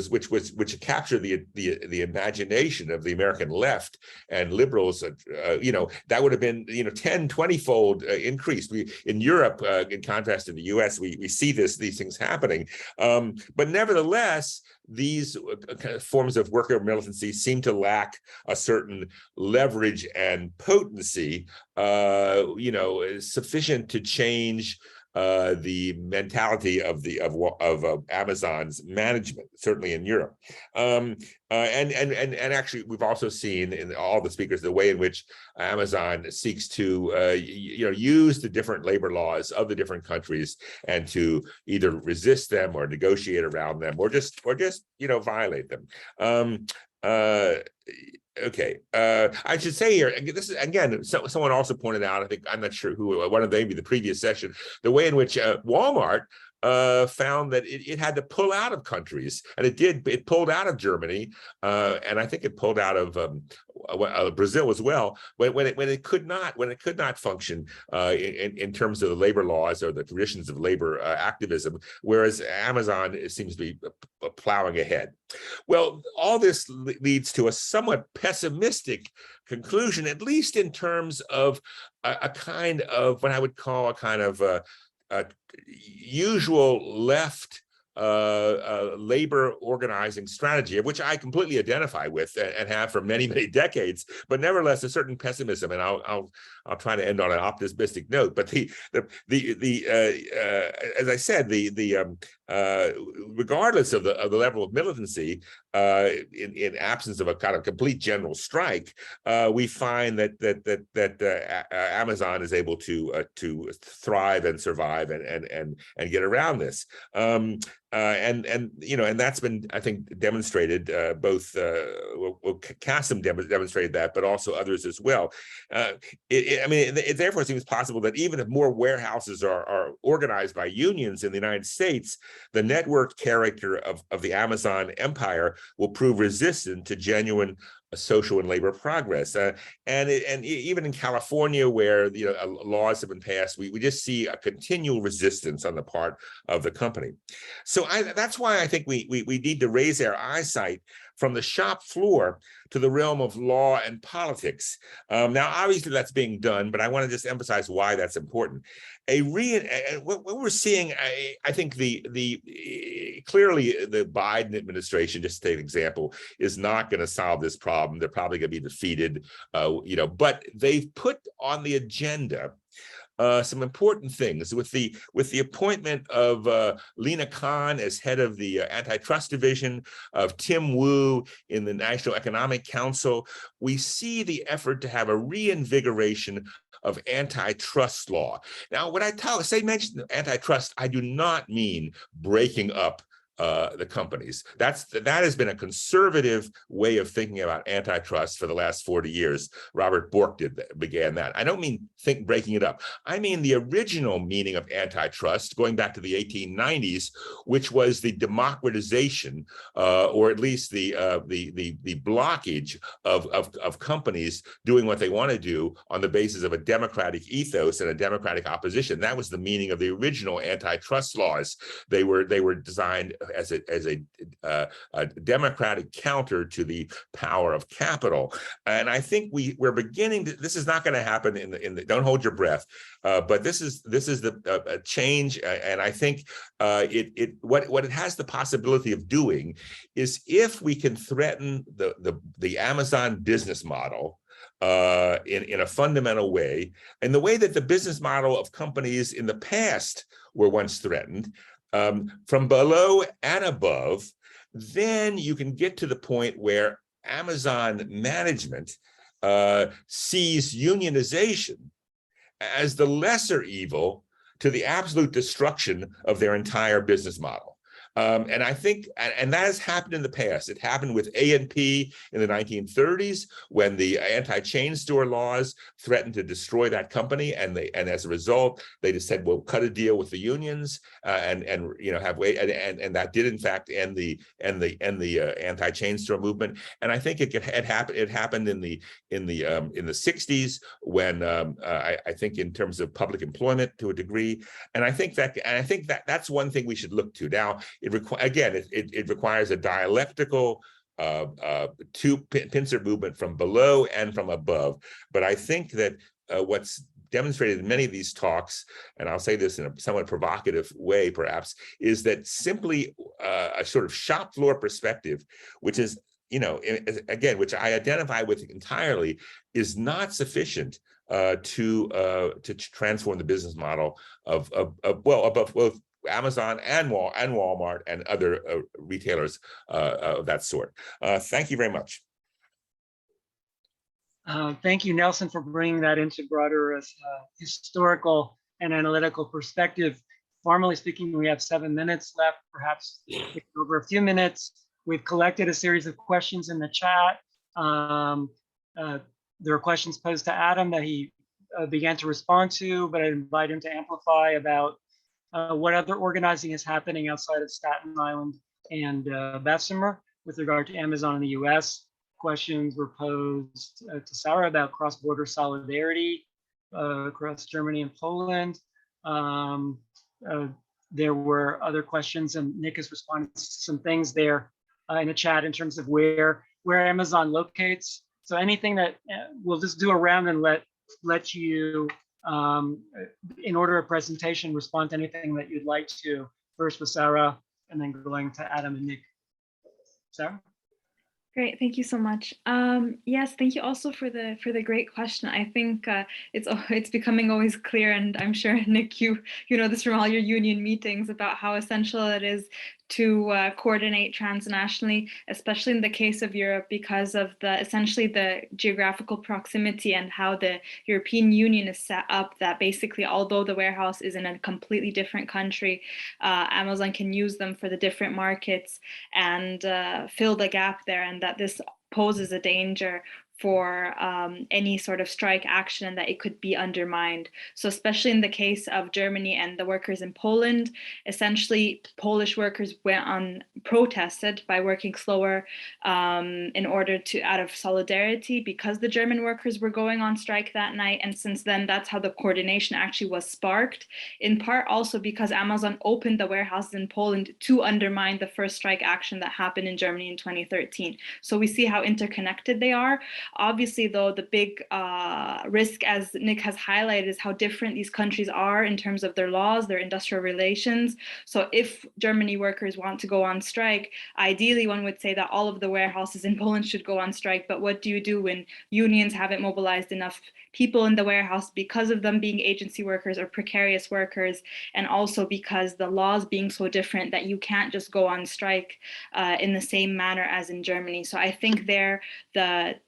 captured the imagination of the American left and liberals, that would have been 10-20-fold increased. In Europe, in contrast to the U.S., we see these things happening, but nevertheless, these forms of worker militancy seem to lack a certain leverage and potency, sufficient to change the mentality of Amazon's management, certainly in Europe, and actually we've also seen in all the speakers the way in which Amazon seeks to use the different labor laws of the different countries, and to either resist them or negotiate around them, or just violate them. Okay, I should say here, this is again, someone also pointed out, I think, I'm not sure who, one of maybe the previous session, the way in which Walmart found that it had to pull out of countries, and it pulled out of Germany, and I think it pulled out of Brazil as well, when it could not function in terms of the labor laws or the traditions of labor activism, whereas Amazon seems to be plowing ahead. Well, all this leads to a somewhat pessimistic conclusion, at least in terms of a kind of what I would call a kind of usual left labor organizing strategy, of which I completely identify with and have for many, many decades, but nevertheless a certain pessimism. And I'll try to end on an optimistic note. But as I said, regardless of the level of militancy, in absence of a kind of complete general strike, we find that Amazon is able to thrive and survive and get around this. And that's been, I think, demonstrated. Both CASM demonstrated that, but also others as well. It therefore seems possible that even if more warehouses are organized by unions in the United States, the network character of the Amazon empire will prove resistant to genuine social and labor progress, and even in California, where laws have been passed, we just see a continual resistance on the part of the company. So that's why I think we need to raise our eyesight from the shop floor to the realm of law and politics. Now, obviously that's being done, but I want to just emphasize why that's important. What we're seeing, I think clearly the Biden administration, just to take an example, is not going to solve this problem. They're probably going to be defeated, but they've put on the agenda some important things with the appointment of Lena Khan as head of the antitrust division, of Tim Wu in the National Economic Council. We see the effort to have a reinvigoration of antitrust law. Now, when I mention antitrust, I do not mean breaking up the companies. That has been a conservative way of thinking about antitrust for the last 40 years. Robert Bork began that. I don't mean breaking it up. I mean the original meaning of antitrust, going back to the 1890s, which was the democratization, or at least the blockage of companies doing what they want to do on the basis of a democratic ethos and a democratic opposition. That was the meaning of the original antitrust laws. They were designed as a democratic counter to the power of capital. And I think we're beginning to, this is not going to happen in the don't hold your breath, but this is a change. And I think what it has the possibility of doing is, if we can threaten the Amazon business model in a fundamental way, and the way that the business model of companies in the past were once threatened, from below and above, then you can get to the point where Amazon management sees unionization as the lesser evil to the absolute destruction of their entire business model. And I think, and that has happened in the past. It happened with A&P in the 1930s, when the anti-chain store laws threatened to destroy that company, and as a result, they just said, "We'll cut a deal with the unions," and that did in fact end the anti-chain store movement. And I think it happened in the 60s, when I think in terms of public employment to a degree, and I think that's one thing we should look to now. It requires a dialectical pincer movement from below and from above. But I think that what's demonstrated in many of these talks, and I'll say this in a somewhat provocative way perhaps, is that simply a sort of shop floor perspective, which is, again, which I identify with entirely, is not sufficient to transform the business model of both Amazon and Walmart and other retailers of that sort. Thank you very much. Thank you, Nelson, for bringing that into broader historical and analytical perspective. Formally speaking, we have 7 minutes left, perhaps over a few minutes. We've collected a series of questions in the chat. There are questions posed to Adam that he began to respond to, but I invite him to amplify about what other organizing is happening outside of Staten Island and Bessemer with regard to Amazon in the US. Questions were posed to Sarah about cross-border solidarity across Germany and Poland. There were other questions, and Nick has responded to some things there in the chat in terms of where Amazon locates. So anything that we'll just do a round and let you, in order of presentation, respond to anything that you'd like to. First with Sarah, and then going to Adam and Nick. Sarah? Great, thank you so much. Yes, thank you also for the great question. I think it's becoming always clear, and I'm sure, Nick, you know this from all your union meetings, about how essential it is to coordinate transnationally, especially in the case of Europe, because of essentially the geographical proximity and how the European Union is set up, that basically, although the warehouse is in a completely different country, Amazon can use them for the different markets and fill the gap there, and that this poses a danger for any sort of strike action, and that it could be undermined. So especially in the case of Germany and the workers in Poland, essentially Polish workers went on protested by working slower in order to, out of solidarity, because the German workers were going on strike that night. And since then, that's how the coordination actually was sparked, in part also because Amazon opened the warehouses in Poland to undermine the first strike action that happened in Germany in 2013. So we see how interconnected they are. Obviously, though, the big risk, as Nick has highlighted, is how different these countries are in terms of their laws, their industrial relations. So if Germany workers want to go on strike, ideally one would say that all of the warehouses in Poland should go on strike. But what do you do when unions haven't mobilized enough people in the warehouse because of them being agency workers or precarious workers, and also because the laws being so different that you can't just go on strike in the same manner as in Germany? So I think there the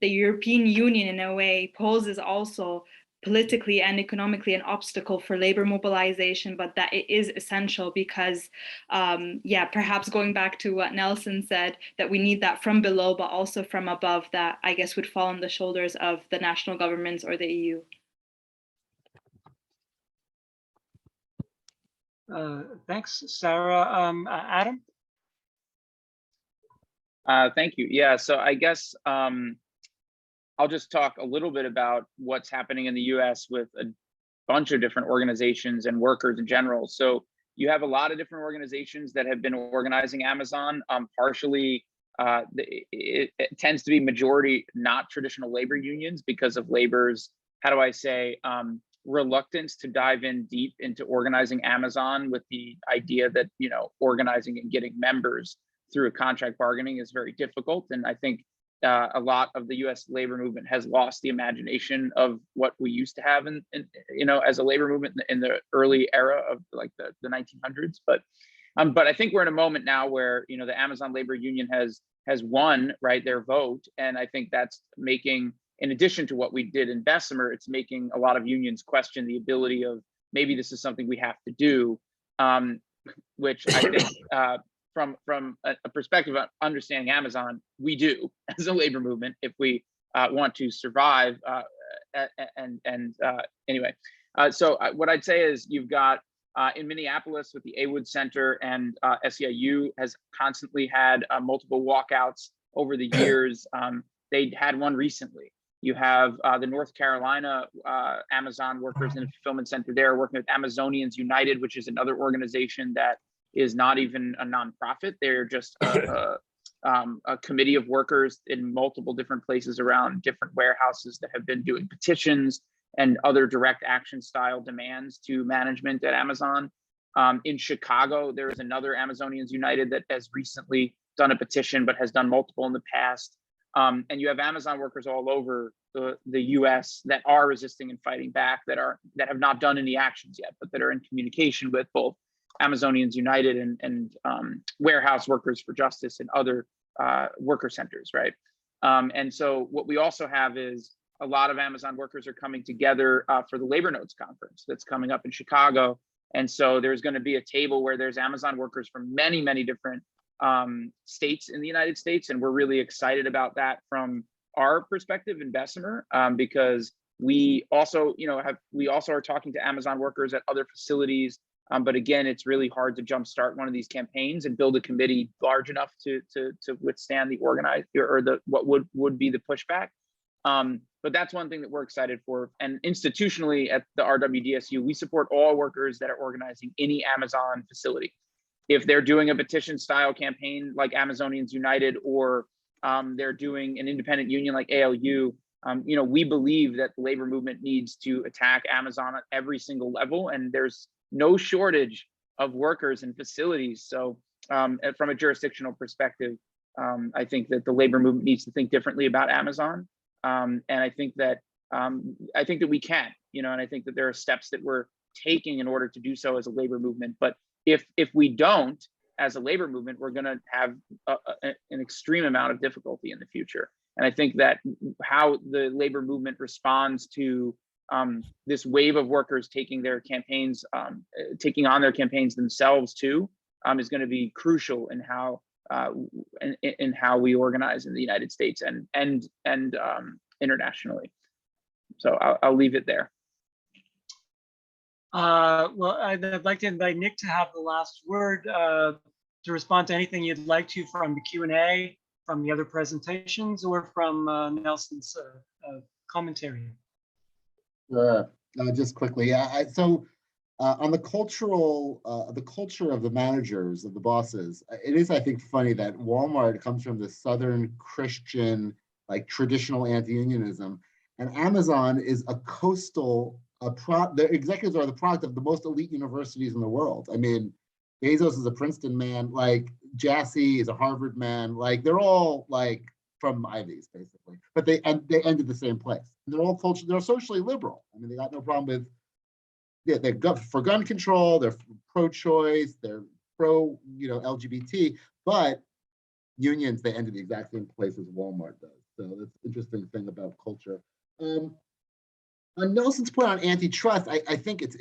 European Union in a way poses also politically and economically an obstacle for labor mobilization, but that it is essential because, perhaps going back to what Nelson said, that we need that from below, but also from above, that I guess would fall on the shoulders of the national governments or the EU. Thanks, Sarah. Adam? Thank you. Yeah, so I guess I'll just talk a little bit about what's happening in the US with a bunch of different organizations and workers in general. So you have a lot of different organizations that have been organizing Amazon. Partially, it tends to be majority not traditional labor unions because of labor's, how do I say, reluctance to dive in deep into organizing Amazon, with the idea that, you know, organizing and getting members through a contract bargaining is very difficult. And I think a lot of the U.S. labor movement has lost the imagination of what we used to have in you know, as a labor movement in the early era of like the 1900s. But I think we're in a moment now where, you know, the Amazon Labor Union has won, right, their vote, and I think that's making, in addition to what we did in Bessemer, it's making a lot of unions question the ability of maybe this is something we have to do, which I think from a perspective of understanding Amazon, we do as a labor movement if we want to survive. Anyway, so what I'd say is you've got in Minneapolis with the Awood Center, and SEIU has constantly had multiple walkouts over the years. They had one recently. You have the North Carolina Amazon workers in the fulfillment center there working with Amazonians United, which is another organization that is not even a nonprofit. They're just a committee of workers in multiple different places around different warehouses that have been doing petitions and other direct action style demands to management at Amazon. In Chicago, there is another Amazonians United that has recently done a petition, but has done multiple in the past. And you have Amazon workers all over the US that are resisting and fighting back, that have not done any actions yet, but that are in communication with both Amazonians United and Warehouse Workers for Justice and other worker centers, right? And so what we also have is a lot of Amazon workers are coming together for the Labor Notes Conference that's coming up in Chicago. And so there's going to be a table where there's Amazon workers from many, many different states in the United States. And we're really excited about that from our perspective in Bessemer, because we also, we also are talking to Amazon workers at other facilities. But again, it's really hard to jumpstart one of these campaigns and build a committee large enough to withstand the organized or the what would be the pushback. But that's one thing that we're excited for. And institutionally at the RWDSU, we support all workers that are organizing any Amazon facility. If they're doing a petition style campaign like Amazonians United, or they're doing an independent union like ALU, we believe that the labor movement needs to attack Amazon at every single level. And there's no shortage of workers and facilities. So from a jurisdictional perspective, I think that the labor movement needs to think differently about Amazon. And I think that we can, and I think that there are steps that we're taking in order to do so as a labor movement. But if we don't, as a labor movement, we're going to have an extreme amount of difficulty in the future. And I think that how the labor movement responds to this wave of workers taking their campaigns, taking on their campaigns themselves too, is going to be crucial in how we organize in the United States and internationally. So I'll leave it there. Well, I'd like to invite Nick to have the last word. to respond to anything you'd like to from the Q&A, from the other presentations, or from Nelson's commentary. Sure. Just quickly, on the culture of the managers, of the bosses, it is, I think, funny that Walmart comes from the Southern Christian, like traditional anti-unionism, and Amazon is a coastal. The executives are the product of the most elite universities in the world. I mean, Bezos is a Princeton man, like Jassy is a Harvard man, like they're all like from Ivies basically, but they ended the same place. They're all they're socially liberal. I mean, they got no problem with. Yeah, they're for gun control. They're pro-choice. They're pro, LGBT. But unions, they ended the exact same place as Walmart does. So that's an interesting thing about culture. On Nelson's point on antitrust, I think it's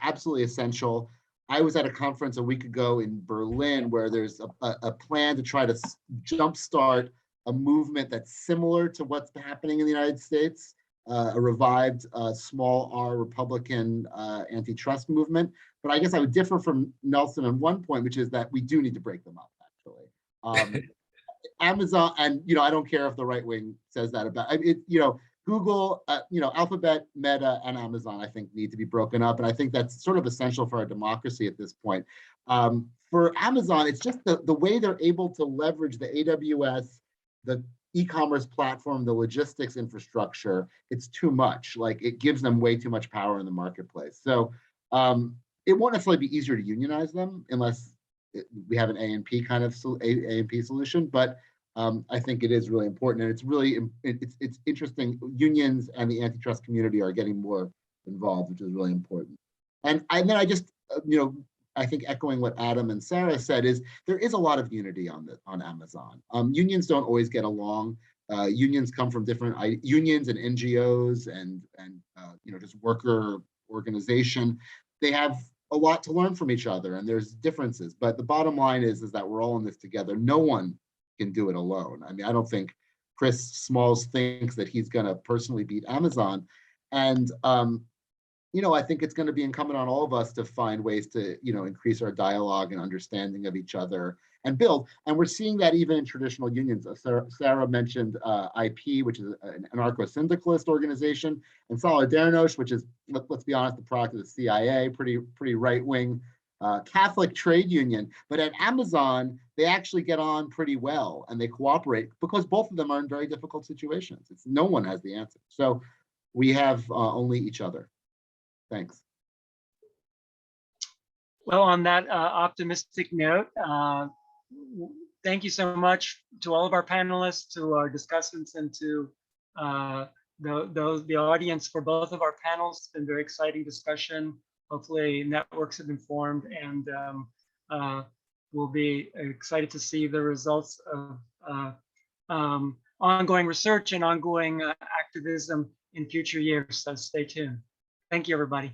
absolutely essential. I was at a conference a week ago in Berlin where there's a plan to try to jumpstart a movement that's similar to what's happening in the United States, a revived small R Republican antitrust movement. But I guess I would differ from Nelson on one point, which is that we do need to break them up, actually. Amazon, and I don't care if the right wing says that about it. Google, Alphabet, Meta, and Amazon, I think, need to be broken up. And I think that's sort of essential for our democracy at this point. For Amazon, it's just the way they're able to leverage the AWS, the e-commerce platform, the logistics infrastructure. It's too much. Like, it gives them way too much power in the marketplace. So it won't necessarily be easier to unionize them unless we have an A&P kind of A&P solution. But I think it is really important, and it's really it's interesting. Unions and the antitrust community are getting more involved, which is really important. And then I just I think echoing what Adam and Sarah said is there is a lot of unity on Amazon. Unions don't always get along. Unions come from different unions and NGOs and just worker organization. They have a lot to learn from each other, and there's differences. But the bottom line is that we're all in this together. No one can do it alone. I mean, I don't think Chris Smalls thinks that he's going to personally beat Amazon. And, I think it's going to be incumbent on all of us to find ways to, increase our dialogue and understanding of each other and build. And we're seeing that even in traditional unions. Sarah mentioned IP, which is an anarcho-syndicalist organization, and Solidarność, which is, let's be honest, the product of the CIA, pretty right-wing Catholic trade union. But at Amazon, they actually get on pretty well and they cooperate because both of them are in very difficult situations. No one has the answer. So we have only each other. Thanks. Well, on that optimistic note, thank you so much to all of our panelists, to our discussants, and to the audience for both of our panels. It's been a very exciting discussion. Hopefully networks have been formed, and we'll be excited to see the results of ongoing research and ongoing activism in future years. So stay tuned. Thank you, everybody.